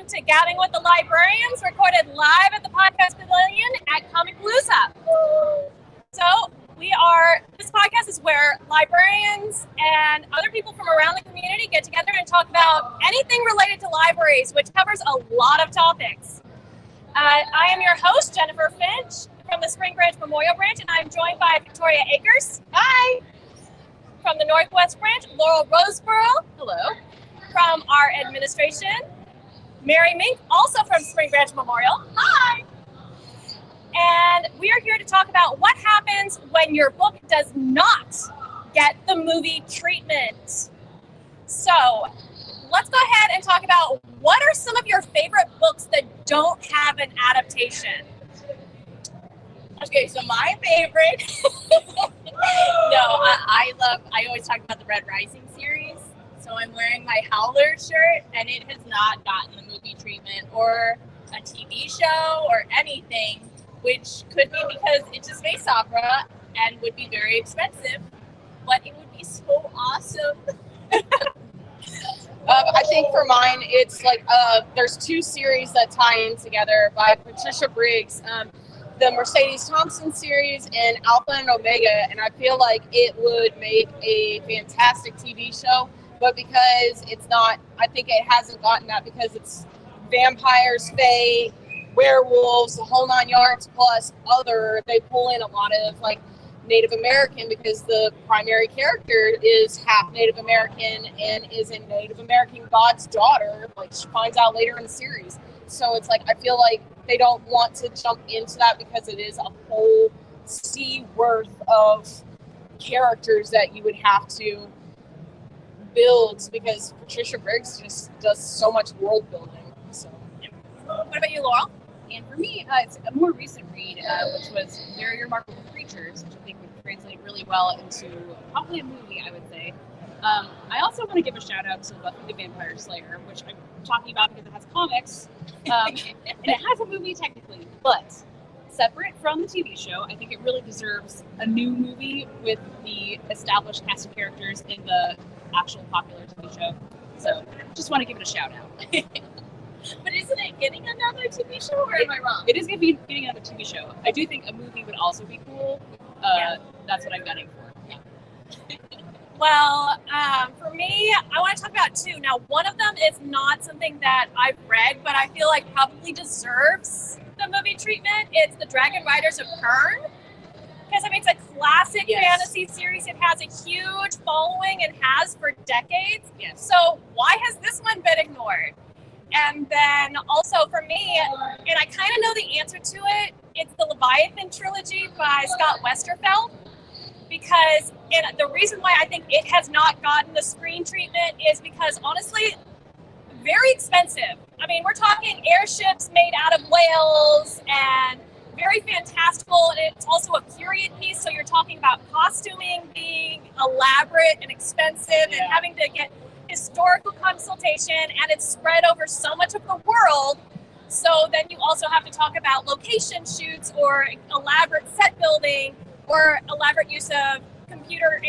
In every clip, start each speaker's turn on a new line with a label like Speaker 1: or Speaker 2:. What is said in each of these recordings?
Speaker 1: welcome to Gabbing with the Librarians, recorded live at the Podcast Pavilion at Comicpalooza. So this podcast is where librarians and other people from around the community get together and talk about anything related to libraries, which covers a lot of topics. I am your host, Jennifer Finch, from the Spring Branch Memorial Branch, and I'm joined by Victoria Akers. Hi. From the Northwest Branch, Laurel Roseborough. Hello. From our administration, Mary Mink, also from Spring Branch Memorial. Hi. And we are here to talk about what happens when your book does not get the movie treatment. So let's go ahead and talk about what are some of your favorite books that don't have an adaptation?
Speaker 2: Okay, so my favorite, I always talk about the Red Rising series. So I'm wearing my Howler shirt, and it has not gotten the movie treatment or a TV show or anything, which could be because it's a space opera and would be very expensive, but it would be so awesome.
Speaker 3: I think for mine, it's like there's two series that tie in together by Patricia Briggs. The Mercedes Thompson series and Alpha and Omega, and I feel like it would make a fantastic TV show, but because it's not, I think it hasn't gotten that because it's vampires, fae, werewolves, the whole 9 yards, plus they pull in a lot of like Native American because the primary character is half Native American and is a Native American god's daughter, like she finds out later in the series. So it's like, I feel like they don't want to jump into that because it is a whole sea worth of characters that you would have to build because Patricia Briggs just does so much world building. So,
Speaker 1: What about you, Laurel?
Speaker 4: And for me, it's a more recent read, which was Very Remarkable Creatures, which I think would translate really well into probably a movie, I would say. I also want to give a shout out to Buffy the Vampire Slayer, which I'm talking about because it has comics, and it has a movie technically, but separate from the TV show, I think it really deserves a new movie with the established cast of characters in the actual popular TV show. So just want to give it a shout out.
Speaker 2: But isn't it getting another TV show, or am I wrong?
Speaker 4: It is going to be getting another TV show. I do think a movie would also be cool. That's what I'm gunning for. Yeah.
Speaker 1: Well, for me, I want to talk about two. Now, one of them is not something that I've read, but I feel like probably deserves the movie treatment. It's The Dragon Riders of Pern. Because, I mean, it's a classic fantasy series. It has a huge following and has for decades.
Speaker 4: Yes.
Speaker 1: So why has this one been ignored? And then also for me, and I kind of know the answer to it, it's the Leviathan trilogy by Scott Westerfeld. Because the reason why I think it has not gotten the screen treatment is because, honestly, very expensive. I mean, we're talking airships made out of whales and very fantastical, and it's also a period piece, so you're talking about costuming being elaborate and expensive and having to get historical consultation, and it's spread over so much of the world. So then you also have to talk about location shoots or elaborate set building or elaborate use of computer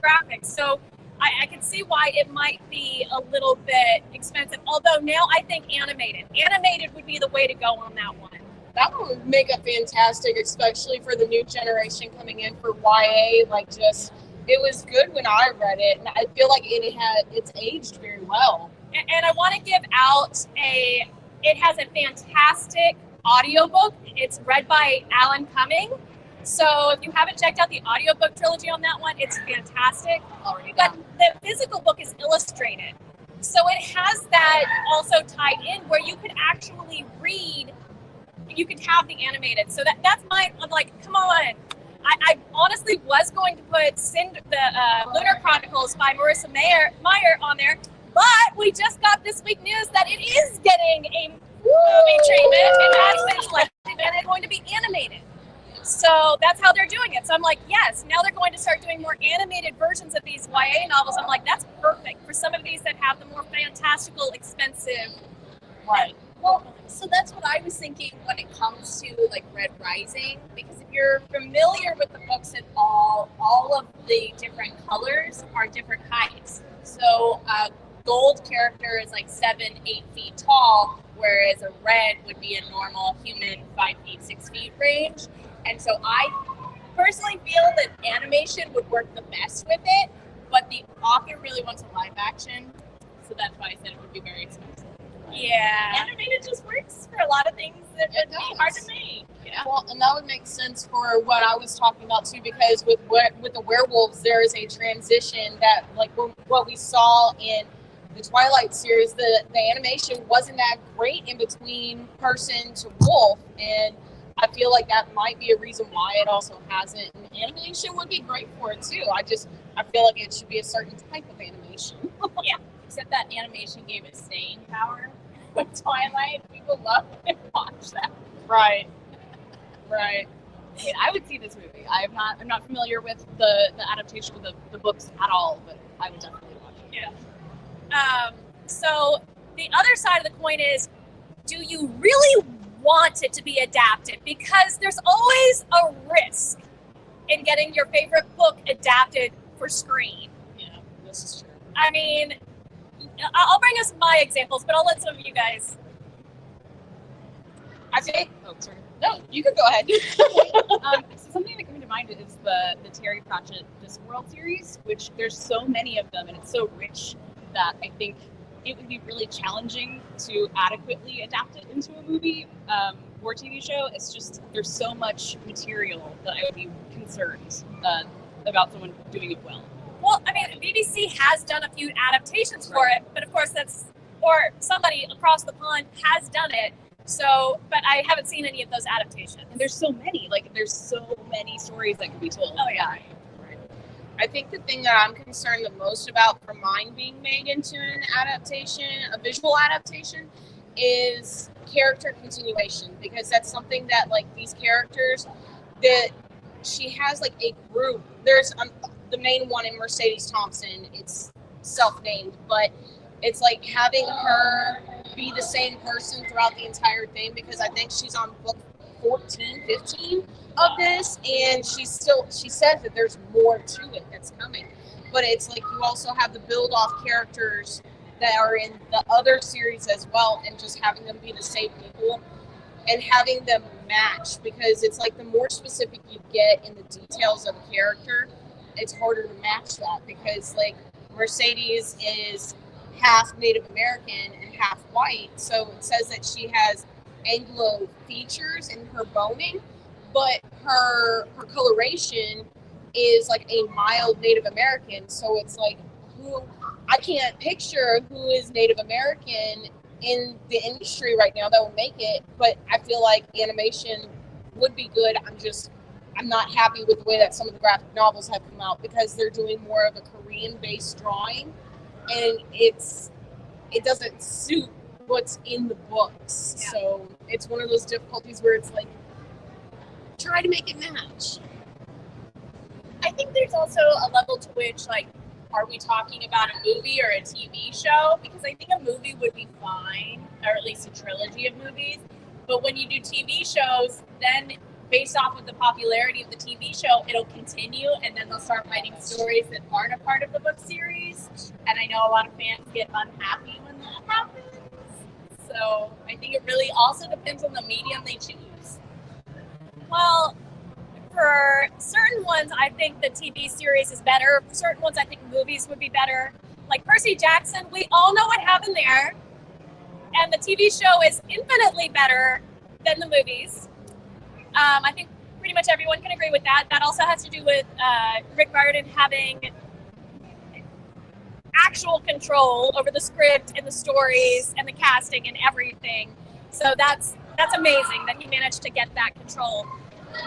Speaker 1: graphics. So I can see why it might be a little bit expensive. Although now I think animated would be the way to go on that one.
Speaker 3: that would make a fantastic, especially for the new generation coming in for YA. Like, just, it was good when I read it, and I feel like it's aged very well.
Speaker 1: And I want to give out it has a fantastic audiobook. It's read by Alan Cumming. So if you haven't checked out the audiobook trilogy on that one, it's fantastic. But the physical book is illustrated. So it has that also tied in where you could actually read, you could have the animated. So that's mine. I'm like, come on. I honestly was going to put the Lunar Chronicles by Marissa Meyer on there, but we just got this week news that it is getting a movie treatment. It has been selected and it's going to be animated. So that's how they're doing it. So I'm like, yes, now they're going to start doing more animated versions of these YA novels. I'm like, that's perfect for some of these that have the more fantastical, expensive.
Speaker 2: Right. Well, so that's what I was thinking when it comes to like Red Rising, because if you're familiar with the books at all of the different colors are different heights. So gold character is like 7-8 feet tall, whereas a red would be a normal human 5 feet 6 feet range. And so I personally feel that animation would work the best with it, but the author really wants a live action, so that's why I said it would be very expensive.
Speaker 1: Yeah.
Speaker 2: Animated just works for a lot of things that would be hard to make. Yeah.
Speaker 3: Well, and that would make sense for what I was talking about too, because with the werewolves, there is a transition that, like what we saw in the Twilight series, the animation wasn't that great in between person to wolf, and I feel like that might be a reason why it also hasn't. And animation would be great for it too. I feel like it should be a certain type of animation.
Speaker 2: Yeah. Except that animation gave it staying power. With Twilight, people love to watch that.
Speaker 3: Right. Right.
Speaker 4: I mean, I would see this movie. I'm not familiar with the adaptation of the books at all, but I would definitely watch it.
Speaker 1: Yeah. So the other side of the coin is, do you really want it to be adapted? Because there's always a risk in getting your favorite book adapted for screen.
Speaker 3: Yeah, this is true.
Speaker 1: I mean, I'll bring us my examples, but I'll let some of you guys.
Speaker 3: I think.
Speaker 4: Oh, sorry.
Speaker 3: No, you can go ahead.
Speaker 4: So something that came to mind is the Terry Pratchett Discworld series, which there's so many of them and it's so rich that I think it would be really challenging to adequately adapt it into a movie or TV show. It's just, there's so much material that I would be concerned about someone doing it well.
Speaker 1: Well, I mean, BBC has done a few adaptations for it, but of course or somebody across the pond has done it. So, but I haven't seen any of those adaptations.
Speaker 4: And there's so many, there's so many stories that could be told.
Speaker 1: Oh, yeah.
Speaker 3: Right. I think the thing that I'm concerned the most about for mine being made into an adaptation, a visual adaptation, is character continuation, because that's something that, like, these characters that she has, like, a group. There's the main one in Mercedes Thompson. It's self-named, but it's like having her be the same person throughout the entire thing, because I think she's on book 14, 15 of this, and she says that there's more to it that's coming. But it's like you also have the build-off characters that are in the other series as well, and just having them be the same people and having them match, because it's like the more specific you get in the details of a character, it's harder to match that, because like Mercedes is half Native American and half white, so it says that she has Anglo features in her boning, but her coloration is like a mild Native American, so it's like I can't picture who is Native American in the industry right now that would make it, but I feel like animation would be good. I'm not happy with the way that some of the graphic novels have come out, because they're doing more of a Korean-based drawing, and it doesn't suit what's in the books. Yeah. So it's one of those difficulties where it's like, try to make it match.
Speaker 2: I think there's also a level to which, like, are we talking about a movie or a TV show? Because I think a movie would be fine, or at least a trilogy of movies. But when you do TV shows, then based off of the popularity of the TV show, it'll continue, and then they'll start writing stories that aren't a part of the book series. And I know a lot of fans get unhappy when that happens. So I think it really also depends on the medium they choose.
Speaker 1: Well, for certain ones, I think the TV series is better. For certain ones, I think movies would be better. Like Percy Jackson, we all know what happened there. And the TV show is infinitely better than the movies. I think pretty much everyone can agree with that. That also has to do with Rick Riordan having actual control over the script and the stories and the casting and everything. So that's amazing that he managed to get that control.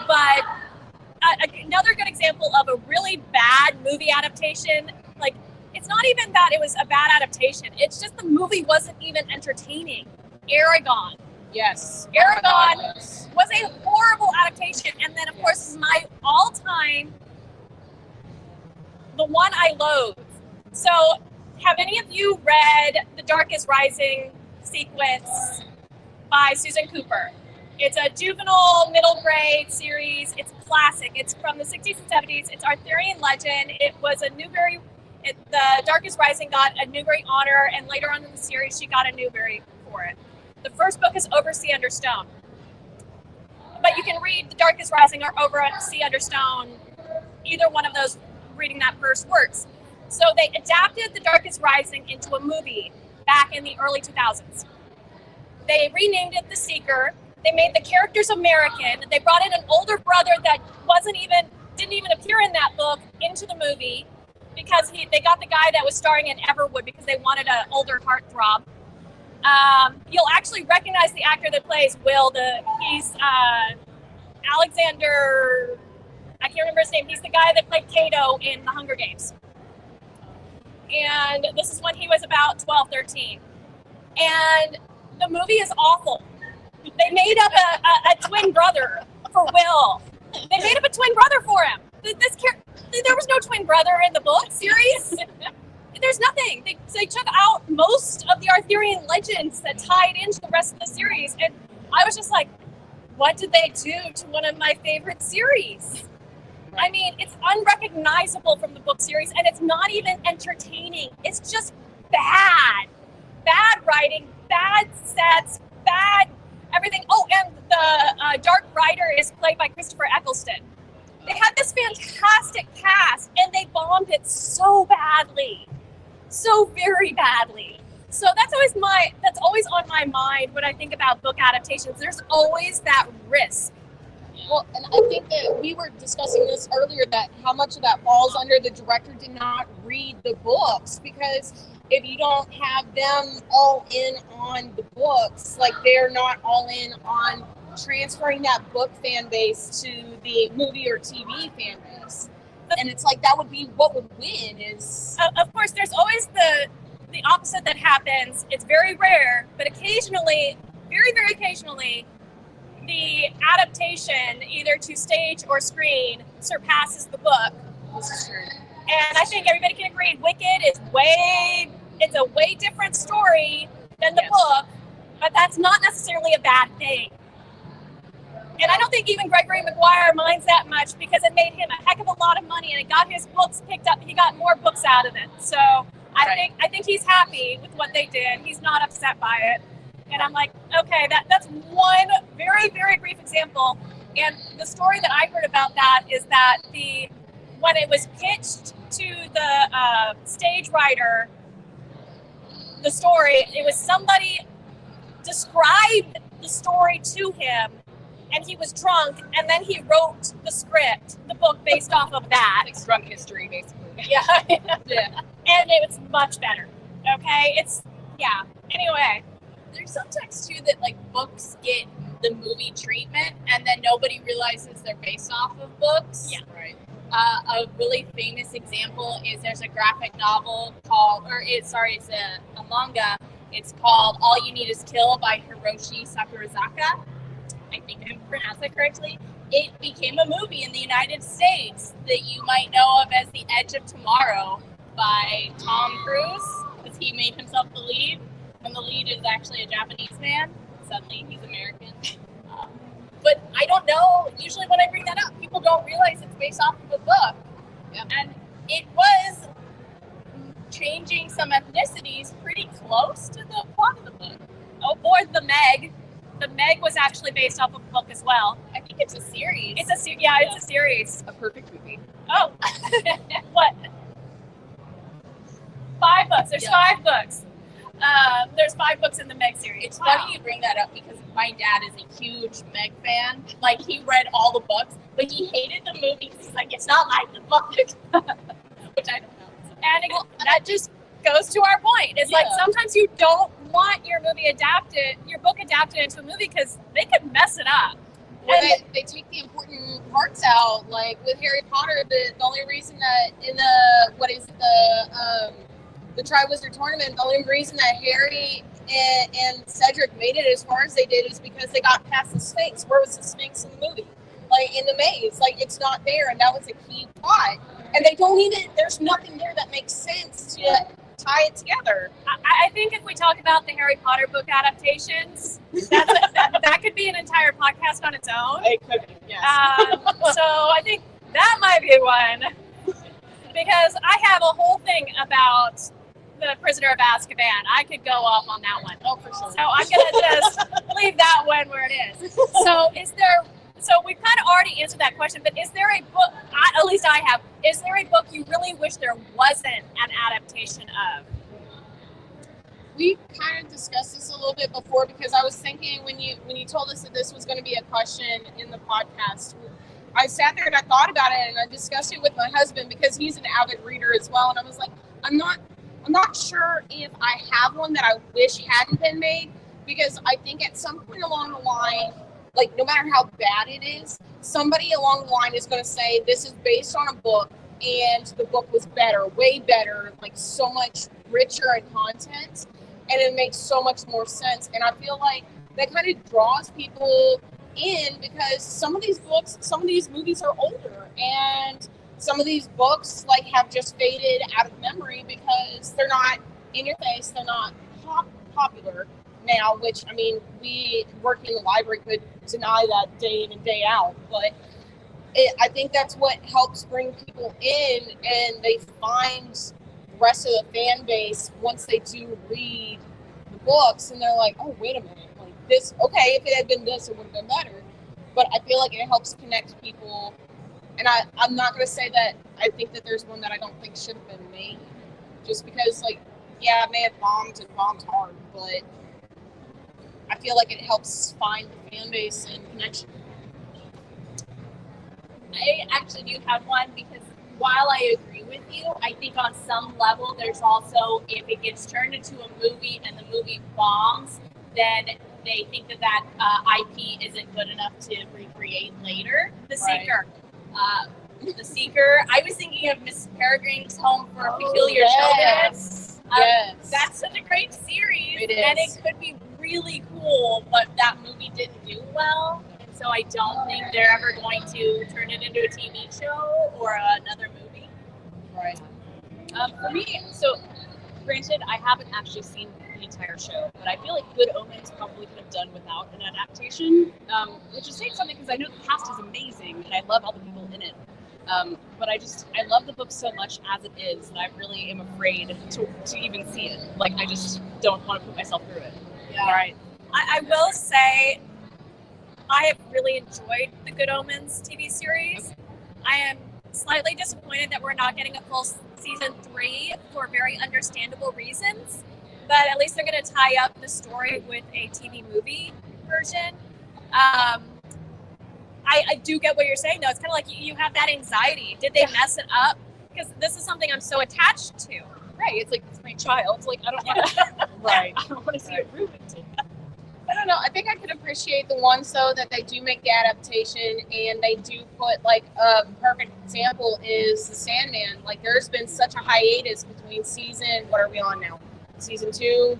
Speaker 1: But another good example of a really bad movie adaptation, like, it's not even that it was a bad adaptation. It's just the movie wasn't even entertaining. Aragon.
Speaker 3: Yes.
Speaker 1: Aragon was a horrible adaptation. And then, of course, my all-time, the one I loathe. So, have any of you read The Darkest Rising sequence by Susan Cooper? It's a juvenile middle grade series. It's classic. It's from the 60s and 70s. It's Arthurian legend. It was a Newbery The Darkest Rising got a Newbery honor, and later on in the series, she got a Newbery for it. The first book is Over Sea Under Stone. But you can read The Darkest Rising or Over Sea Under Stone. Either one of those, reading that first works. So they adapted The Darkest Rising into a movie back in the early 2000s. They renamed it The Seeker. They made the characters American. They brought in an older brother that didn't even appear in that book into the movie because they got the guy that was starring in Everwood because they wanted an older heartthrob. You'll actually recognize the actor that plays Will. He's Alexander, I can't remember his name. He's the guy that played Cato in The Hunger Games. And this is when he was about 12, 13. And the movie is awful. They made up a twin brother for Will. They made up a twin brother for him. There was no twin brother in the book series. There's nothing. They took out most of the Arthurian legends that tied into the rest of the series. And I was just like, what did they do to one of my favorite series? I mean, it's unrecognizable from the book series, and it's not even entertaining. It's just bad. Bad writing, bad sets, bad everything. Oh, and the Dark Rider is played by Christopher Eccleston. They had this fantastic cast, and they bombed it so badly. So very badly. So that's always on my mind when I think about book adaptations. There's always that risk.
Speaker 3: Well, and I think that we were discussing this earlier, that how much of that falls under the director did not read the books, because if you don't have them all in on the books, like they're not all in on transferring that book fan base to the movie or TV fan base. And it's like that would be what would win is...
Speaker 1: Of course, there's always the opposite that happens. It's very rare, but occasionally, very, very occasionally, the adaptation, either to stage or screen, surpasses the book.
Speaker 3: This is true.
Speaker 1: And I think everybody can agree, Wicked is it's a way different story than the book, but that's not necessarily a bad thing. And I don't think even Gregory Maguire minds that much because it made him a heck of a lot of money and it got his books picked up. He got more books out of it. So I think he's happy with what they did. He's not upset by it. And I'm like, okay, that's one very, very brief example. And the story that I heard about that is that when it was pitched to the stage writer, the story, it was somebody described the story to him, and he was drunk, and then he wrote the script, the book based off of that.
Speaker 4: Like drunk history, basically.
Speaker 1: Yeah.
Speaker 4: Yeah.
Speaker 1: And it was much better. Okay? Anyway.
Speaker 2: There's sometimes too that like books get the movie treatment and then nobody realizes they're based off of books.
Speaker 1: Yeah.
Speaker 4: Right.
Speaker 2: A really famous example is there's a graphic novel called, it's a manga. It's called All You Need Is Kill by Hiroshi Sakurazaka. I think I pronounced that correctly. It became a movie in the United States that you might know of as The Edge of Tomorrow by Tom Cruise, because he made himself the lead. And the lead is actually a Japanese man. Suddenly, he's American. But I don't know, usually when I bring that up, people don't realize it's based off of a book.
Speaker 4: Yeah.
Speaker 2: And it was changing some ethnicities pretty close to the plot of the book.
Speaker 1: Oh, or The Meg. The Meg was actually based off of a book as well.
Speaker 2: I think it's a series.
Speaker 1: It's a series.
Speaker 4: A perfect movie.
Speaker 1: Oh. What? 5 books. There's 5 books. There's 5 books in the Meg series.
Speaker 2: It's funny you bring that up because my dad is a huge Meg fan. Like, he read all the books, but he hated the movie. He's like, it's not like the book. Which I don't know.
Speaker 1: And that just goes to our point. It's like sometimes you don't want your book adapted into a movie because they could mess it up.
Speaker 3: Or they take the important parts out. Like with Harry Potter, the only reason that in the Triwizard Tournament, the only reason that Harry and Cedric made it as far as they did is because they got past the Sphinx. Where was the Sphinx in the movie? Like in the maze, like it's not there, and that was a key plot. And they don't even. There's nothing there that makes sense to tie it together.
Speaker 1: I think if we talk about the Harry Potter book adaptations, that could be an entire podcast on its own.
Speaker 3: It could be, yes.
Speaker 1: So I think that might be one. because I have a whole thing about the Prisoner of Azkaban. I could go off on that one.
Speaker 3: Oh, for sure.
Speaker 1: So I'm gonna just leave that one where it is. So we've kind of already answered that question, but is there a book, at least I have, is there a book you really wish there wasn't an adaptation of?
Speaker 3: We kind of discussed this a little bit before, because I was thinking when you told us that this was going to be a question in the podcast, I sat there and I thought about it and I discussed it with my husband, because he's an avid reader as well, and I was like, I'm not sure if I have one that I wish hadn't been made, because I think at some point along the line, like no matter how bad it is, somebody along the line is going to say this is based on a book and the book was better, way better, like so much richer in content, and it makes so much more sense. And I feel like that kind of draws people in, because some of these books, some of these movies are older, and some of these books like have just faded out of memory because they're not in your face, they're not popular now, which, I mean, we working in the library could deny that day in and day out, but I think that's what helps bring people in, and they find the rest of the fan base once they do read the books, and they're like, oh, wait a minute, like this, okay, if it had been this, it would have been better. But I feel like it helps connect people, and I'm not going to say that I think that there's one that I don't think should have been made, just because, like, yeah, it may have bombed and bombed hard, but I feel like it helps find the fan base and connection.
Speaker 2: I actually do have one, because while I agree with you, I think on some level there's also, if it gets turned into a movie and the movie bombs, then they think that IP isn't good enough to recreate later.
Speaker 1: The Seeker.
Speaker 2: The Seeker. I was thinking of Miss Peregrine's Home for Peculiar
Speaker 3: Yes.
Speaker 2: Children.
Speaker 3: Yes.
Speaker 2: That's such a great series,
Speaker 3: It is.
Speaker 2: and it could be really cool, but that movie didn't do well, and so I don't think they're ever going to turn it into a TV show or another movie.
Speaker 3: Right.
Speaker 4: For me, so granted, I haven't actually seen the entire show, but I feel like Good Omens probably could have done without an adaptation, which is saying something, because I know the cast is amazing and I love all the people in it. But I love the book so much as it is that I really am afraid to even see it. Like, I just don't want to put myself through it.
Speaker 1: Yeah.
Speaker 3: Right.
Speaker 1: I will say I have really enjoyed the Good Omens TV series. I am slightly disappointed that we're not getting a full season 3 for very understandable reasons, but at least they're going to tie up the story with a TV movie version. I do get what you're saying, though. It's kind of like you have that anxiety. Did they mess it up? Because this is something I'm so attached to.
Speaker 4: Right, it's like, it's my child. It's like, I don't want to.
Speaker 3: Right.
Speaker 4: I don't want to see it ruined.
Speaker 3: I don't know. I think I could appreciate the ones, though, that they do make the adaptation, and they do put, like, a perfect example is The Sandman. Like, there's been such a hiatus between season, what are we on now? Season 2,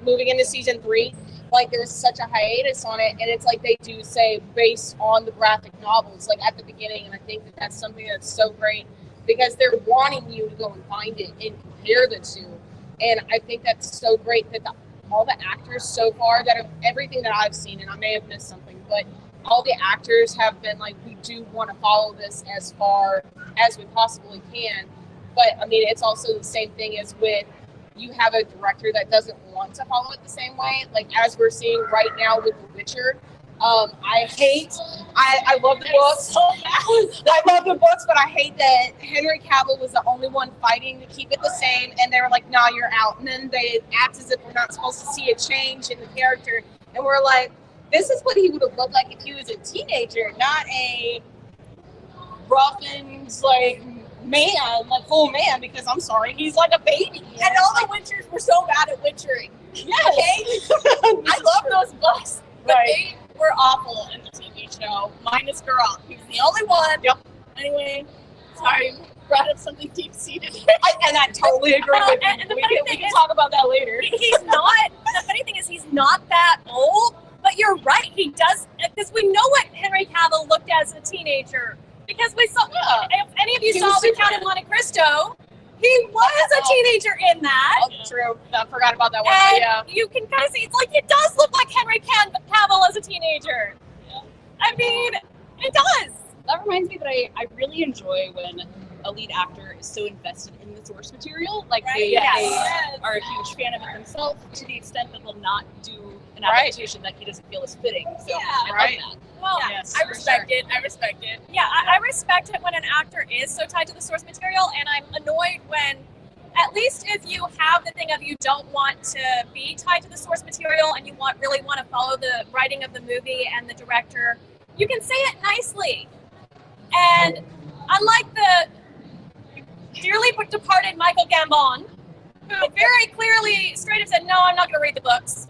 Speaker 3: moving into season 3. Like, there's such a hiatus on it, and it's like they do say based on the graphic novels, like, at the beginning, and I think that that's something that's so great, because they're wanting you to go and find it and compare the two. And I think that's so great that all the actors so far that have everything that I've seen, and I may have missed something, but all the actors have been like, we do want to follow this as far as we possibly can. But I mean, it's also the same thing as with, you have a director that doesn't want to follow it the same way. Like, as we're seeing right now with The Witcher, I love the books. I love the books, but I hate that Henry Cavill was the only one fighting to keep it the same, and they were like, nah, you're out. And then they act as if we're not supposed to see a change in the character. And we're like, this is what he would have looked like if he was a teenager, not a roughened, like, man, like full man, because I'm sorry, he's like a baby.
Speaker 2: And all the Witchers were so bad at witchering.
Speaker 3: Yes.
Speaker 2: Okay? I love those books, but
Speaker 3: Right.
Speaker 2: they were awful in the TV show, minus Geralt. He was the only one.
Speaker 3: Yep.
Speaker 2: Anyway, sorry, brought up something deep-seated.
Speaker 3: And I totally agree with you.
Speaker 1: And the
Speaker 3: we
Speaker 1: funny
Speaker 3: can
Speaker 1: thing is,
Speaker 3: talk about that later.
Speaker 1: he's not, the funny thing is he's not that old, but you're right, he does, because we know what Henry Cavill looked as a teenager, because we saw, if any of you
Speaker 3: He
Speaker 1: saw
Speaker 3: was
Speaker 1: The
Speaker 3: super-
Speaker 1: Count of Monte Cristo, he was a teenager in that.
Speaker 3: Oh, true. I forgot about that one.
Speaker 1: And
Speaker 3: But yeah.
Speaker 1: you can kind of see, it's like, it does look like Henry Cavill as a teenager.
Speaker 4: Yeah.
Speaker 1: I mean, it does.
Speaker 4: That reminds me that I really enjoy when a lead actor is so invested in the source material, like
Speaker 2: Right.
Speaker 4: they
Speaker 2: Yes.
Speaker 4: are a huge fan of it themselves, to the extent that they'll not do an
Speaker 3: Right.
Speaker 4: adaptation that he doesn't feel is fitting. So
Speaker 2: Yeah.
Speaker 4: I
Speaker 3: Right.
Speaker 4: love that.
Speaker 1: Well,
Speaker 2: Yeah,
Speaker 3: Yes,
Speaker 2: I
Speaker 3: for
Speaker 2: respect it. I respect it.
Speaker 1: yeah, I respect it when an actor is so tied to the source material, and I'm annoyed when, at least if you have the thing of you don't want to be tied to the source material and you really want to follow the writing of the movie and the director, you can say it nicely. And unlike the dearly departed Michael Gambon, who very clearly straight up said, "No, I'm not going to read the books."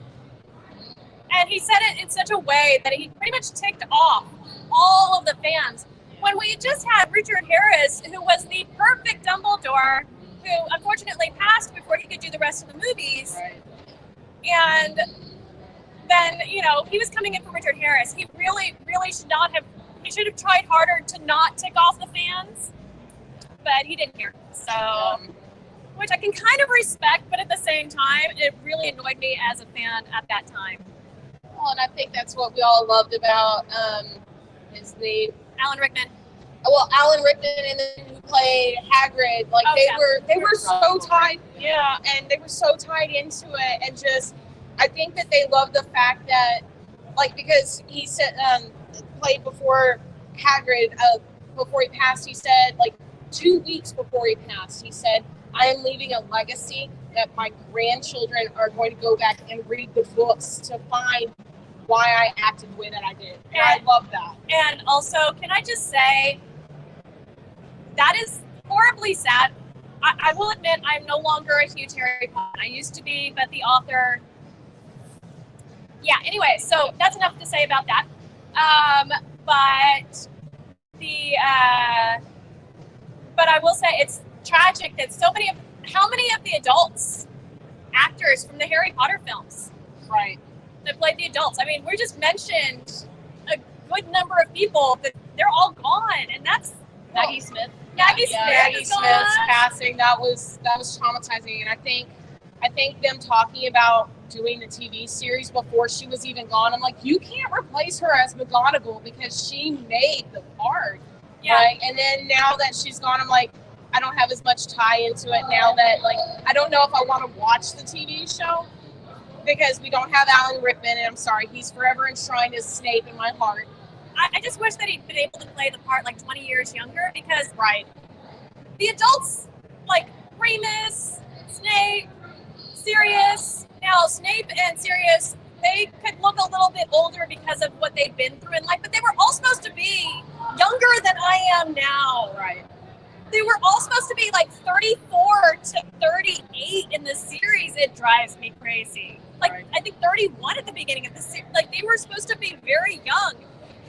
Speaker 1: And he said it in such a way that he pretty much ticked off all of the fans. When we just had Richard Harris, who was the perfect Dumbledore, who unfortunately passed before he could do the rest of the movies.
Speaker 3: Right.
Speaker 1: And then, he was coming in for Richard Harris. He really, really he should have tried harder to not tick off the fans, but he didn't hear. So, which I can kind of respect, but at the same time, it really annoyed me as a fan at that time.
Speaker 3: Well, and I think that's what we all loved about his name.
Speaker 1: Alan Rickman.
Speaker 3: Well, Alan Rickman, and then who played Hagrid. Like they were so tied. Yeah, and they were so tied into it, and just I think that they loved the fact that, like, because he said played before Hagrid before he passed. He said, like, 2 weeks before he passed, he said, "I am leaving a legacy that my grandchildren are going to go back and read the books to find why I acted the way that I did." And I love that.
Speaker 1: And also, can I just say, that is horribly sad. I will admit I'm no longer a huge Harry Potter. I used to be, but the author... Yeah, anyway, so that's enough to say about that. But I will say it's tragic that how many of the adults actors from the Harry Potter films
Speaker 3: Right.
Speaker 1: that played the adults? I mean, we just mentioned a good number of people that they're all gone, and that's
Speaker 4: Maggie Smith.
Speaker 1: Maggie Smith
Speaker 3: Maggie
Speaker 1: is gone.
Speaker 3: Smith's passing, that was traumatizing, and I think them talking about doing the TV series before she was even gone, I'm like, you can't replace her as McGonagall because she made the part.
Speaker 1: Yeah.
Speaker 3: Right? And then now that she's gone, I'm like, I don't have as much tie into it now that, like, I don't know if I want to watch the TV show because we don't have Alan Rickman, and I'm sorry, he's forever enshrined as Snape in my heart.
Speaker 1: I just wish that he'd been able to play the part like 20 years younger, because
Speaker 3: Right.
Speaker 1: the adults, like Remus, Snape, Sirius, now Snape and Sirius, they could look a little bit older because of what they've been through in life, but they were all supposed to be younger than I am now.
Speaker 3: Right.
Speaker 1: They were all supposed to be like 34 to 38 in the series. It drives me crazy. Like,
Speaker 3: Right.
Speaker 1: I think 31 at the beginning of the series. Like, they were supposed to be very young.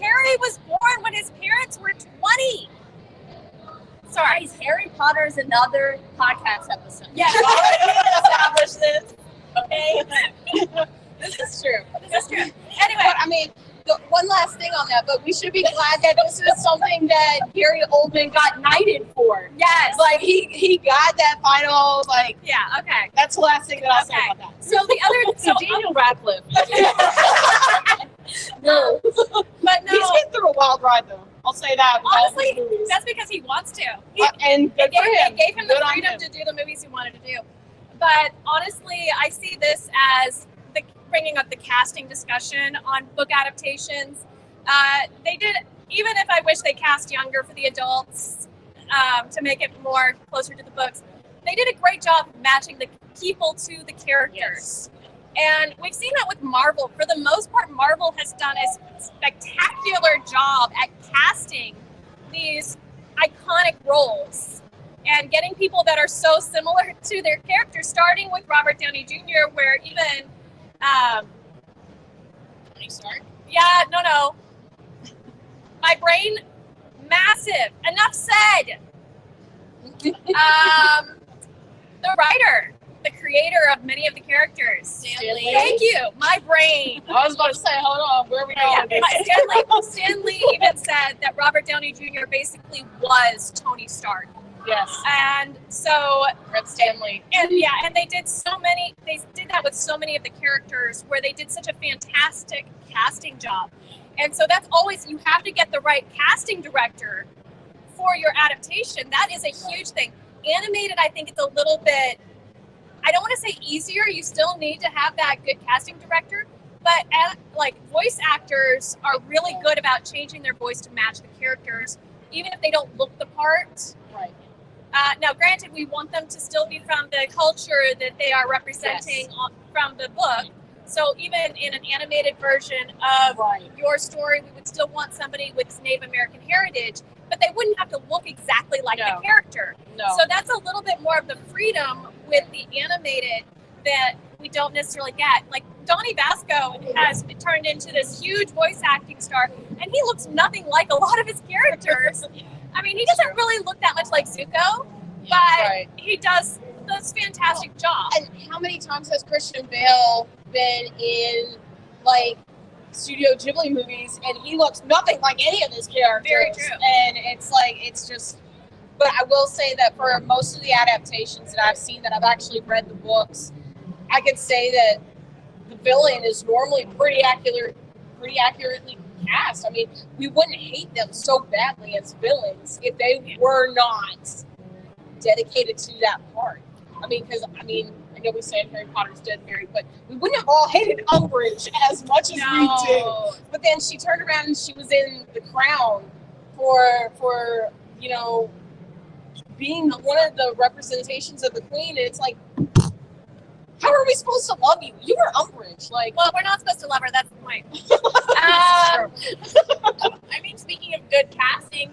Speaker 1: Harry was born when his parents were 20. Sorry.
Speaker 2: Guys, Harry Potter is another podcast episode.
Speaker 1: Yeah.
Speaker 2: We've already established this. Okay.
Speaker 3: This is true.
Speaker 1: This is true. Anyway,
Speaker 3: But I mean, one last thing on that, but we should be glad that this is something that Gary Oldman got knighted for.
Speaker 1: yes.
Speaker 3: Like, he got that final, like,
Speaker 1: Yeah, okay.
Speaker 3: that's the last thing that I'll say
Speaker 1: Okay.
Speaker 3: about that.
Speaker 1: So the other,
Speaker 4: So Daniel Radcliffe.
Speaker 3: No.
Speaker 1: but no,
Speaker 3: He's been through a wild ride, though. I'll say that. with all
Speaker 1: honestly,
Speaker 3: these movies.
Speaker 1: that's because he wants to.
Speaker 3: And good for him.
Speaker 1: It gave him the
Speaker 3: Good on
Speaker 1: freedom
Speaker 3: him.
Speaker 1: to do the movies he wanted to do. But honestly, I see this as bringing up the casting discussion on book adaptations. They did, even if I wish they cast younger for the adults to make it more closer to the books, they did a great job matching the people to the characters. And we've seen that with Marvel. For the most part, Marvel has done a spectacular job at casting these iconic roles and getting people that are so similar to their characters, starting with Robert Downey Jr., where even,
Speaker 3: Tony Stark.
Speaker 1: yeah, no. My brain, massive. Enough said. The writer, the creator of many of the characters.
Speaker 3: Stanley.
Speaker 1: Thank you. My brain.
Speaker 3: I was about to say, hold on, where are we going with this?
Speaker 1: Stanley even said that Robert Downey Jr. basically was Tony Stark.
Speaker 3: Yes,
Speaker 1: And so,
Speaker 3: Red Stanley.
Speaker 1: and they did that with so many of the characters where they did such a fantastic casting job. And so that's always, you have to get the right casting director for your adaptation, that is a huge thing. Animated, I think it's a little bit, I don't want to say easier. You still need to have that good casting director, but voice actors are really good about changing their voice to match the characters, even if they don't look the part.
Speaker 3: Right.
Speaker 1: Now, granted, we want them to still be from the culture that they are representing from the book. So even in an animated version of your story, we would still want somebody with Native American heritage, but they wouldn't have to look exactly like the character.
Speaker 3: No.
Speaker 1: So that's a little bit more of the freedom with the animated that we don't necessarily get. Like Donnie Vasco has turned into this huge voice acting star, and he looks nothing like a lot of his characters. I mean, he doesn't really look that much like Zuko, but he does this fantastic job.
Speaker 3: And how many times has Christian Bale been in like Studio Ghibli movies, and he looks nothing like any of his characters?
Speaker 1: Very true.
Speaker 3: And it's just. But I will say that for most of the adaptations that I've seen, that I've actually read the books, I could say that the villain is normally pretty accurately cast. I mean, we wouldn't hate them so badly as villains if they were not dedicated to that part. I mean, I know we said Harry Potter's dead Mary, but we wouldn't have all hated Umbridge as much as we do. But then she turned around and she was in The Crown for being one of the representations of the Queen. And it's like, how are we supposed to love you? You were Umbridge.
Speaker 1: Well, we're not supposed to love her. That's the point.
Speaker 2: I mean, speaking of good casting,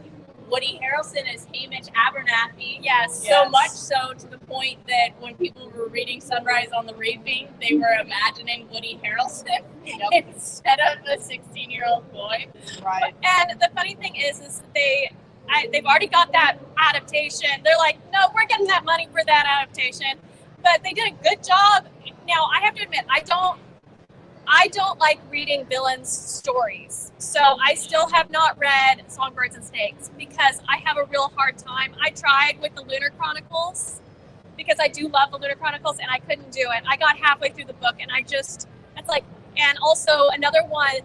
Speaker 2: Woody Harrelson as Hamish Abernathy.
Speaker 1: Yes.
Speaker 2: So much so to the point that when people were reading Sunrise on the Reaping, they were imagining Woody Harrelson instead of a 16-year-old boy.
Speaker 3: Right.
Speaker 1: And the funny thing is they've already got that adaptation. They're like, no, we're getting that money for that adaptation. But they did a good job. Now, I have to admit, I don't like reading villains' stories. So I still have not read Songbirds and Snakes because I have a real hard time. I tried with the Lunar Chronicles because I do love the Lunar Chronicles, and I couldn't do it. I got halfway through the book, and and also another one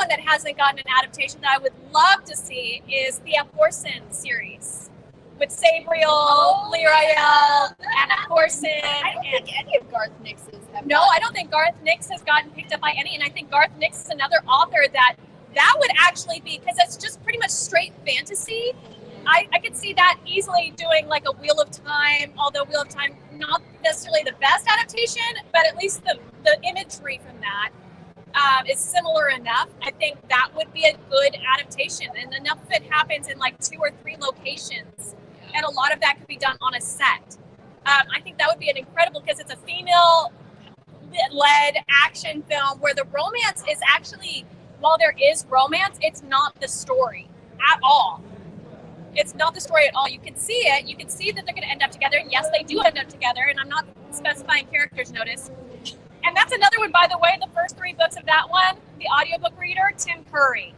Speaker 1: that hasn't gotten an adaptation that I would love to see is the Aporson series with Sabriel, Lyrael, and Aporson.
Speaker 2: I don't think any of Garth Nix's have.
Speaker 1: No, I don't think Garth Nix has gotten picked up by any, and I think Garth Nix is another author that would actually be, because it's just pretty much straight fantasy. I could see that easily doing like a Wheel of Time, although Wheel of Time not necessarily the best adaptation, but at least the imagery from that is similar enough. I think that would be a good adaptation, and enough of it happens in like 2 or 3 locations, and a lot of that could be done on a set. I think that would be an incredible, because it's a female-led action film where the romance is actually, while there is romance, it's not the story at all. It's not the story at all. You can see it. You can see that they're going to end up together. And yes, they do end up together. And I'm not specifying characters, notice. And that's another one, by the way, the first 3 books of that one, the audiobook reader, Tim Curry.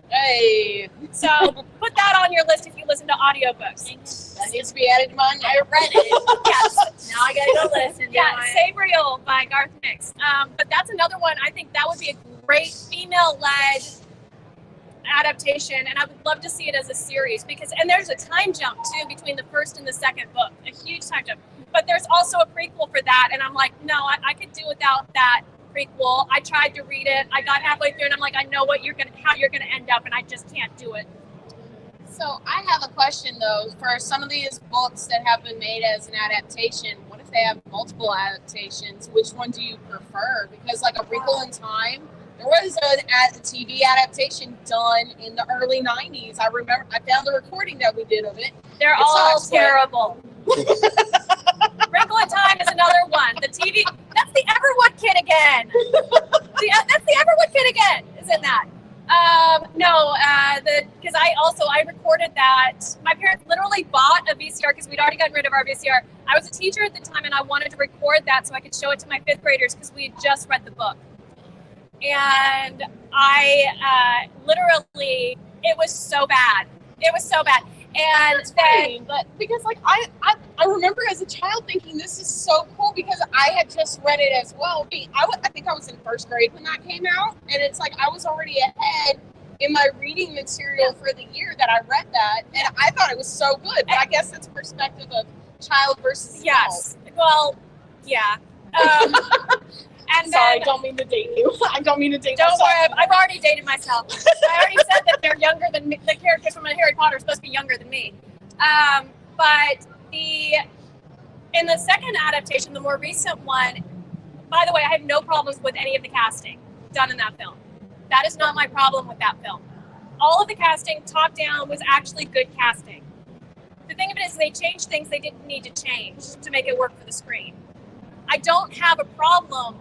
Speaker 3: Hey.
Speaker 1: So put that on your list if you listen to audiobooks.
Speaker 3: That needs to be added to mine.
Speaker 2: I read it. Yes. Now I got to go listen to it.
Speaker 1: Sabriel by Garth Nix. But that's another one. I think that would be a great female-led adaptation, and I would love to see it as a series, and there's a time jump too between the first and the second book, a huge time jump. But there's also a prequel for that, and I'm like, no, I could do without that prequel. I tried to read it, I got halfway through, and I'm like, I know how you're gonna end up, and I just can't do it.
Speaker 3: So I have a question though, for some of these books that have been made as an adaptation, what if they have multiple adaptations? Which one do you prefer? Because like A Wrinkle in Time, there was a TV adaptation done in the early 90s. I remember, I found the recording that we did of it.
Speaker 1: They're all terrible. Wrinkle in Time is another one. The TV, that's the Everwood Kid again. That's the Everwood Kid again, isn't that? Because I recorded that. My parents literally bought a VCR because we'd already gotten rid of our VCR. I was a teacher at the time, and I wanted to record that so I could show it to my 5th graders because we had just read the book. And I literally, it was so bad. It was so bad. And
Speaker 3: that's funny, but because like I remember as a child thinking this is so cool because I had just read it as well. I think I was in 1st grade when that came out, and it's like I was already ahead in my reading material for the year that I read that, and I thought it was so good. But I guess it's perspective of child versus
Speaker 1: yes. Well, yeah. And
Speaker 3: Sorry,
Speaker 1: then,
Speaker 3: don't mean to date you. I don't mean to date
Speaker 1: don't
Speaker 3: myself.
Speaker 1: worry, I've already dated myself. I already said that they're younger than me. The characters from Harry Potter are supposed to be younger than me. But in the second adaptation, the more recent one, by the way, I have no problems with any of the casting done in that film. That is not my problem with that film. All of the casting, top down, was actually good casting. The thing of it is they changed things they didn't need to change to make it work for the screen. I don't have a problem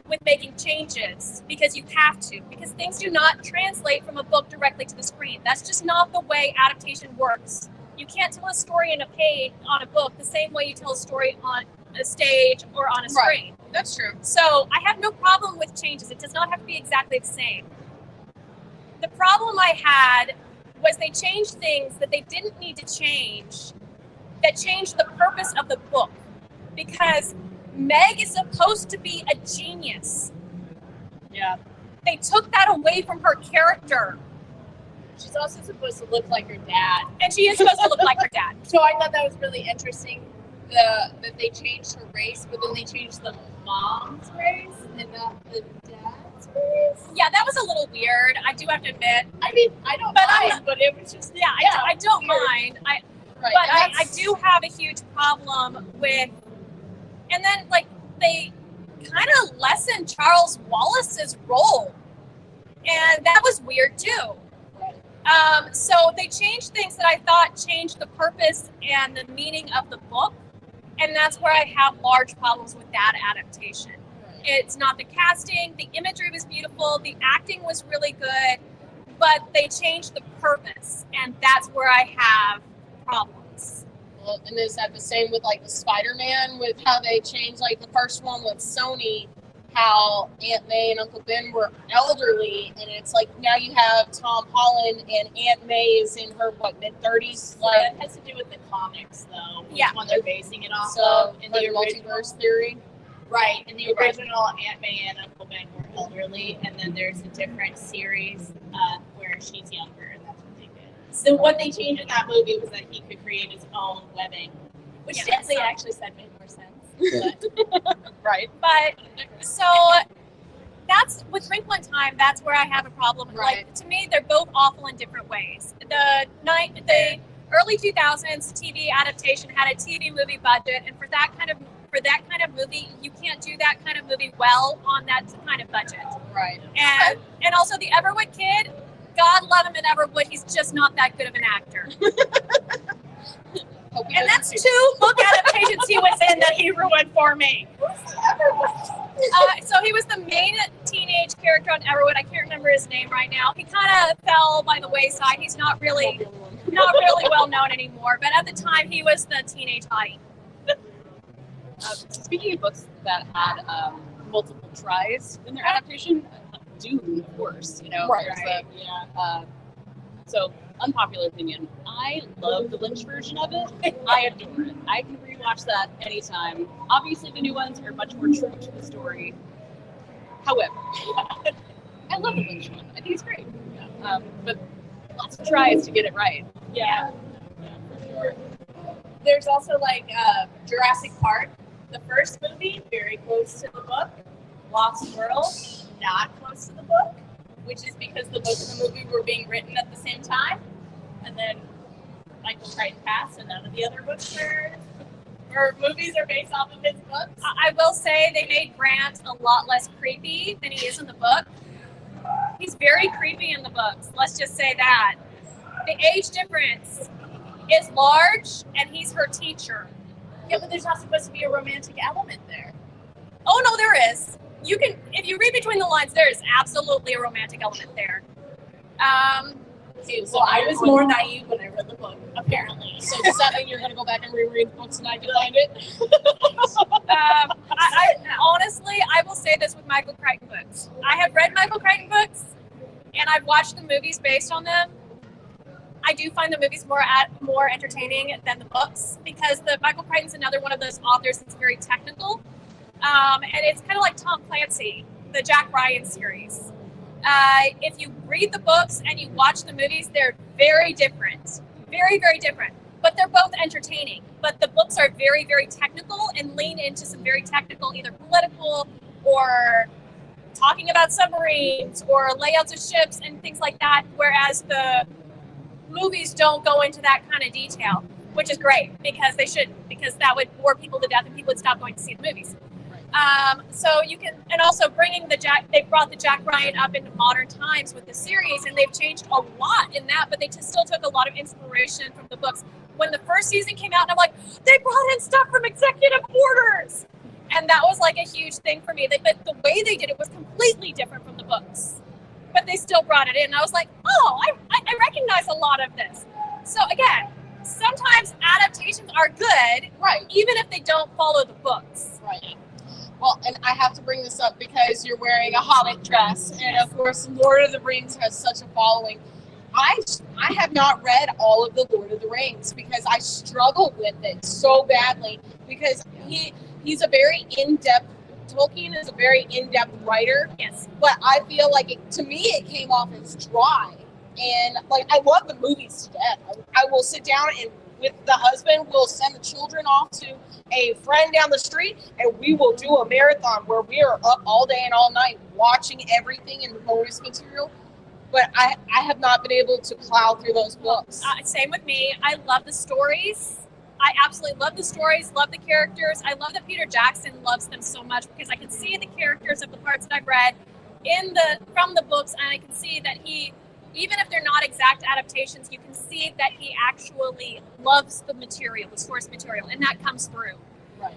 Speaker 1: with making changes because you have to, because things do not translate from a book directly to the screen. That's just not the way adaptation works. You can't tell a story in a page on a book the same way you tell a story on a stage or on a screen.
Speaker 3: Right. That's true.
Speaker 1: So I have no problem with changes. It does not have to be exactly the same. The problem I had was they changed things that they didn't need to change, that changed the purpose of the book. Because Meg is supposed to be a genius.
Speaker 2: Yeah.
Speaker 1: They took that away from her character.
Speaker 2: She's also supposed to look like her dad.
Speaker 1: And she is supposed to look like her dad.
Speaker 2: So I thought that was really interesting that they changed her race, but then they changed the mom's race and not the dad's race.
Speaker 1: Yeah, that was a little weird. I do have to admit.
Speaker 2: I mean, I don't
Speaker 1: But
Speaker 2: mind, but it was just,
Speaker 1: I don't
Speaker 2: weird.
Speaker 1: mind.
Speaker 3: Right.
Speaker 1: But I do have a huge problem with, and then like they kind of lessened Charles Wallace's role, and that was weird too. So they changed things that I thought changed the purpose and the meaning of the book, and that's where I have large problems with that adaptation. It's not the casting, the imagery was beautiful, the acting was really good, but they changed the purpose, and that's where I have problems.
Speaker 3: Well, and is that the same with like the Spider-Man, with how they changed like the first one with Sony, how Aunt May and Uncle Ben were elderly, and it's like now you have Tom Holland and Aunt May is in her mid-30s. Like,
Speaker 2: It has to do with the comics, though. Which
Speaker 1: Yeah.
Speaker 2: one they're basing it off
Speaker 3: so
Speaker 2: of. In
Speaker 3: like
Speaker 2: the original,
Speaker 3: multiverse theory.
Speaker 2: right. In the original, Aunt May and Uncle Ben were elderly, and then there's a different series where she's younger, and that's what they did. So what they changed in that movie was that he could create his own webbing, which they actually said made more sense. But,
Speaker 3: Right.
Speaker 1: But so that's with Wrinkle in Time. That's where I have a problem.
Speaker 3: Right.
Speaker 1: Like to me, they're both awful in different ways. The early 2000s TV adaptation had a TV movie budget, and for that kind of movie, you can't do that kind of movie well on that kind of budget.
Speaker 3: Right.
Speaker 1: And also the Everwood kid, God love him in Everwood, he's just not that good of an actor. And that's 2 book adaptations he was in that he ruined for me. So he was the main teenage character on Everwood. I can't remember his name right now. He kind of fell by the wayside. He's not really well known anymore. But at the time, he was the teenage hottie.
Speaker 4: Speaking of books that had multiple tries in their adaptation, Dune, of course,
Speaker 3: Right.
Speaker 4: there's the, so unpopular opinion, I love the Lynch version of it. I adore it. I can rewatch that anytime. Obviously the new ones are much more true to the story. However, I love the Lynch one. I think it's great. But lots of tries to get it right.
Speaker 2: yeah, for sure. There's also like Jurassic Park, the first movie, very close to the book. Lost World, not close to the book, which is because the book and the movie were being written at the same time. And then Michael Crichton passed, and none of the other books or movies are based off of his books.
Speaker 1: I will say they made Grant a lot less creepy than he is in the book. He's very creepy in the books. Let's just say that. The age difference is large, and he's her teacher.
Speaker 2: Yeah, but there's not supposed to be a romantic element there.
Speaker 1: Oh no, there is. You can, if you read between the lines, there is absolutely a romantic element there.
Speaker 2: So I was more naive when I read the book, apparently.
Speaker 3: So does that mean you're going to go back and reread the books tonight to find it?
Speaker 1: I honestly, I will say this with Michael Crichton books. I have read Michael Crichton books, and I've watched the movies based on them. I do find the movies more entertaining than the books because Michael Crichton's another one of those authors that's very technical, and it's kind of like Tom Clancy, the Jack Ryan series. If you read the books and you watch the movies, they're very different. Very, very different. But they're both entertaining. But the books are very, very technical and lean into some very technical, either political or talking about submarines or layouts of ships and things like that, whereas the movies don't go into that kind of detail, which is great because they shouldn't, because that would bore people to death and people would stop going to see the movies. So you can, and also bringing they brought the Jack Ryan up into modern times with the series, and they've changed a lot in that, but they still took a lot of inspiration from the books. When the first season came out, and I'm like, they brought in stuff from executive orders, and that was like a huge thing for me. But the way they did it was completely different from the books, but they still brought it in. And I was like, oh, I recognize a lot of this. So again, sometimes adaptations are good,
Speaker 3: Right.
Speaker 1: even if they don't follow the books.
Speaker 3: Right. Well, and I have to bring this up because you're wearing a Hobbit dress, and of course, Lord of the Rings has such a following. I have not read all of the Lord of the Rings because I struggled with it so badly because he's a very in-depth. Tolkien is a very in-depth writer.
Speaker 1: Yes.
Speaker 3: But I feel like to me it came off as dry, and like I love the movies to death. I will sit down and with the husband, we'll send the children off to a friend down the street, and we will do a marathon where we are up all day and all night watching everything in the bonus material. But I have not been able to plow through those books.
Speaker 1: Same with me. I love the stories. I absolutely love the stories, love the characters. I love that Peter Jackson loves them so much because I can see the characters of the parts that I've read from the books, and I can see that he, even if they're not exact adaptations, you can see that he actually loves the material, the source material, and that comes through.
Speaker 3: Right.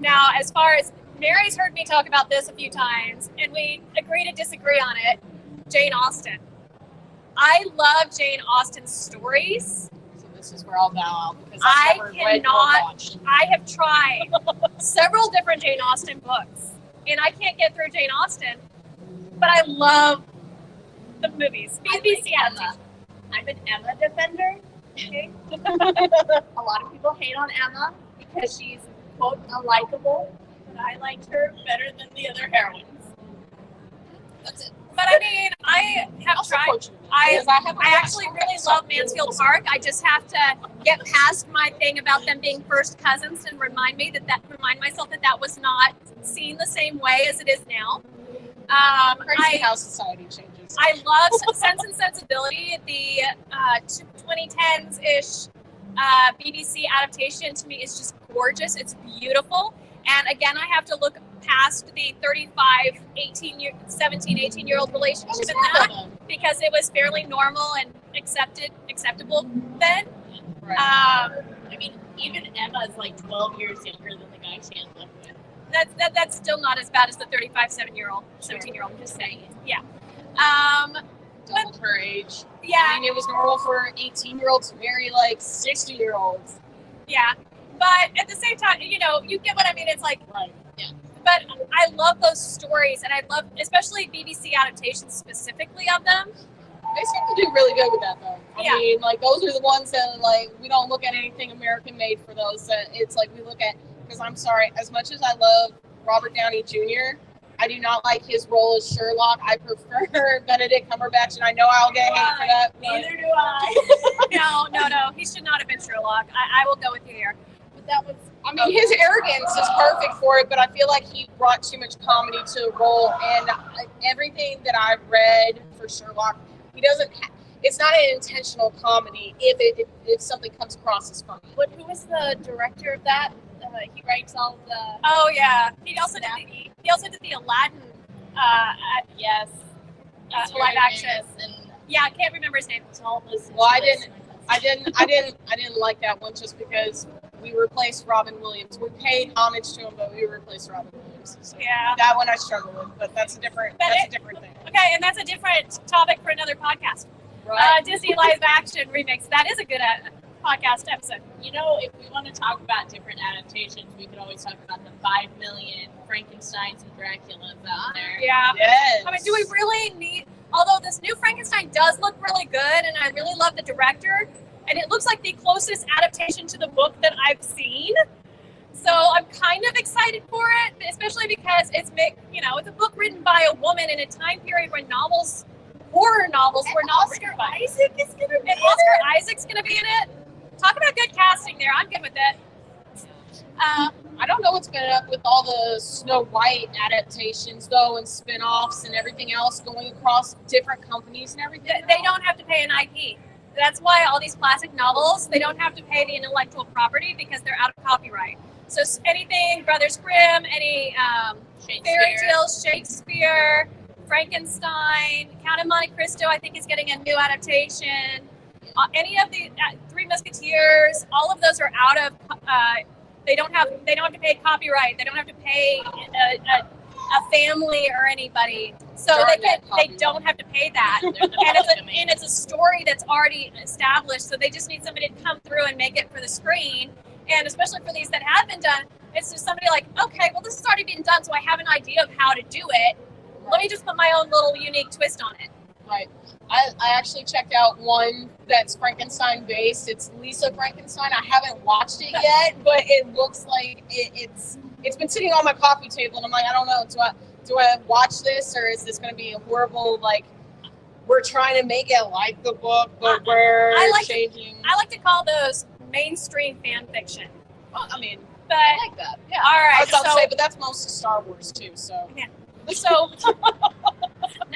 Speaker 1: Now, as far as Mary's heard me talk about this a few times, and we agree to disagree on it, Jane Austen. I love Jane Austen's stories.
Speaker 3: So this is where I'll bow out because I've never read or watched.
Speaker 1: I have tried several different Jane Austen books, and I can't get through Jane Austen, but I love the movies. BBC adaptation.
Speaker 2: I'm an Emma defender. Okay. A lot of people hate on Emma because she's quote unlikable, but I liked her better than the other heroines.
Speaker 3: That's it.
Speaker 1: But I mean, I have tried. I actually really love Mansfield Park. I just have to get past my thing about them being first cousins and remind myself that was not seen the same way as it is now.
Speaker 3: Crazy how society changes.
Speaker 1: I love Sense and Sensibility. The 2010s-ish BBC adaptation to me is just gorgeous. It's beautiful. And again, I have to look past the 35, 18-year-old relationship in that because it was fairly normal and acceptable then.
Speaker 3: Right.
Speaker 2: I mean, even Emma is like 12 years younger than the guy she ends up with.
Speaker 1: That's still not as bad as the 35, 17-year-old. I'm just saying. Yeah.
Speaker 3: Doubled her age.
Speaker 1: Yeah.
Speaker 3: I mean, it was normal for 18-year-olds to marry like 60-year-olds.
Speaker 1: Yeah. But at the same time, you get what I mean. It's like,
Speaker 3: Right. Yeah.
Speaker 1: But I love those stories, and I love, especially BBC adaptations specifically of them.
Speaker 3: They seem to do really good with that, though. I mean, like, those are the ones that, like, we don't look at anything American-made for those. That it's like we look at, because I'm sorry, as much as I love Robert Downey Jr., I do not like his role as Sherlock. I prefer Benedict Cumberbatch, and I know I'll get hate for that.
Speaker 2: Neither do I.
Speaker 1: No. He should not have been Sherlock. I will go with you here.
Speaker 2: But that was.
Speaker 3: I mean, his arrogance is perfect for it, but I feel like he brought too much comedy to the role. And everything that I've read for Sherlock, he doesn't. It's not an intentional comedy if something comes across as funny.
Speaker 2: But who was the director of that? He writes all the.
Speaker 1: Oh yeah, he also did the Aladdin.
Speaker 2: Yes.
Speaker 1: Live action.
Speaker 2: And
Speaker 1: Yeah, I can't remember his name.
Speaker 2: well,
Speaker 3: I didn't like that one just because we replaced Robin Williams. We paid homage to him, but we replaced Robin Williams. So
Speaker 1: Yeah.
Speaker 3: that one I struggle with, but that's a different thing.
Speaker 1: Okay, and that's a different topic for another podcast.
Speaker 3: Right.
Speaker 1: Disney live action remix. That is a good podcast episode.
Speaker 2: you know, if we want to talk about different adaptations, we could always talk about the 5 million Frankensteins and Draculas out there.
Speaker 1: Yeah.
Speaker 3: Yes.
Speaker 1: I mean, do we really need? Although this new Frankenstein does look really good, and I really love the director, and it looks like the closest adaptation to the book that I've seen. So I'm kind of excited for it, especially because it's a book written by a woman in a time period when horror novels were not written by.
Speaker 3: Isaac is gonna be
Speaker 1: Oscar Isaac's going to be in it. Talk about good casting there. I'm good with it.
Speaker 3: I don't know what's been up with all the Snow White adaptations, though, and spin-offs and everything else going across different companies and everything.
Speaker 1: They don't have to pay an IP. That's why all these classic novels, they don't have to pay the intellectual property because they're out of copyright. So anything Brothers Grimm, any fairy tales, Shakespeare, Frankenstein, Count of Monte Cristo, I think is getting a new adaptation. Any of the Three Musketeers, all of those are out of. They don't have to pay copyright. They don't have to pay a family or anybody. So they don't have to pay that. And it's a story that's already established. So they just need somebody to come through and make it for the screen. And especially for these that have been done, it's just somebody like, okay, well, this has already been done, so I have an idea of how to do it. Let me just put my own little unique twist on it.
Speaker 3: Right. I actually checked out one that's Frankenstein based. It's Lisa Frankenstein. I haven't watched it yet, but it looks like it's been sitting on my coffee table, and I'm like, I don't know. Do I watch this, or is this going to be a horrible, like, we're trying to make it like the book, but we're changing?
Speaker 1: I like to call those mainstream fan fiction.
Speaker 3: Well, I mean,
Speaker 1: but
Speaker 3: I like that. Yeah.
Speaker 1: All right.
Speaker 3: I was about to say, but that's most of Star Wars too. So.
Speaker 1: Yeah. So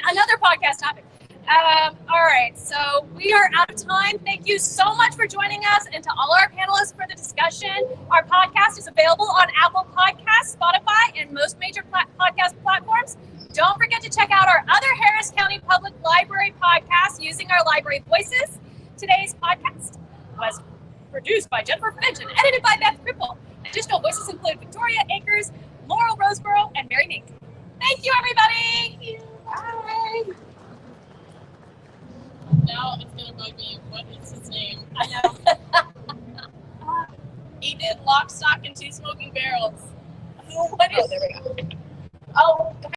Speaker 1: another podcast topic. All right, so we are out of time. Thank you so much for joining us, and to all our panelists for the discussion. Our podcast is available on Apple Podcasts, Spotify, and most major podcast platforms. Don't forget to check out our other Harris County Public Library podcasts using our library voices. Today's podcast was produced by Jennifer Finch and edited by Beth Cripple. Additional voices include Victoria Akers, Laurel Roseborough, and Mary Mink. Thank you, everybody. Thank you. Bye.
Speaker 2: Now it's gonna bug me. What is his name?
Speaker 1: I know.
Speaker 2: He did Lock, Stock, and Two Smoking Barrels.
Speaker 1: What is?
Speaker 2: Oh, there we go.
Speaker 1: Oh.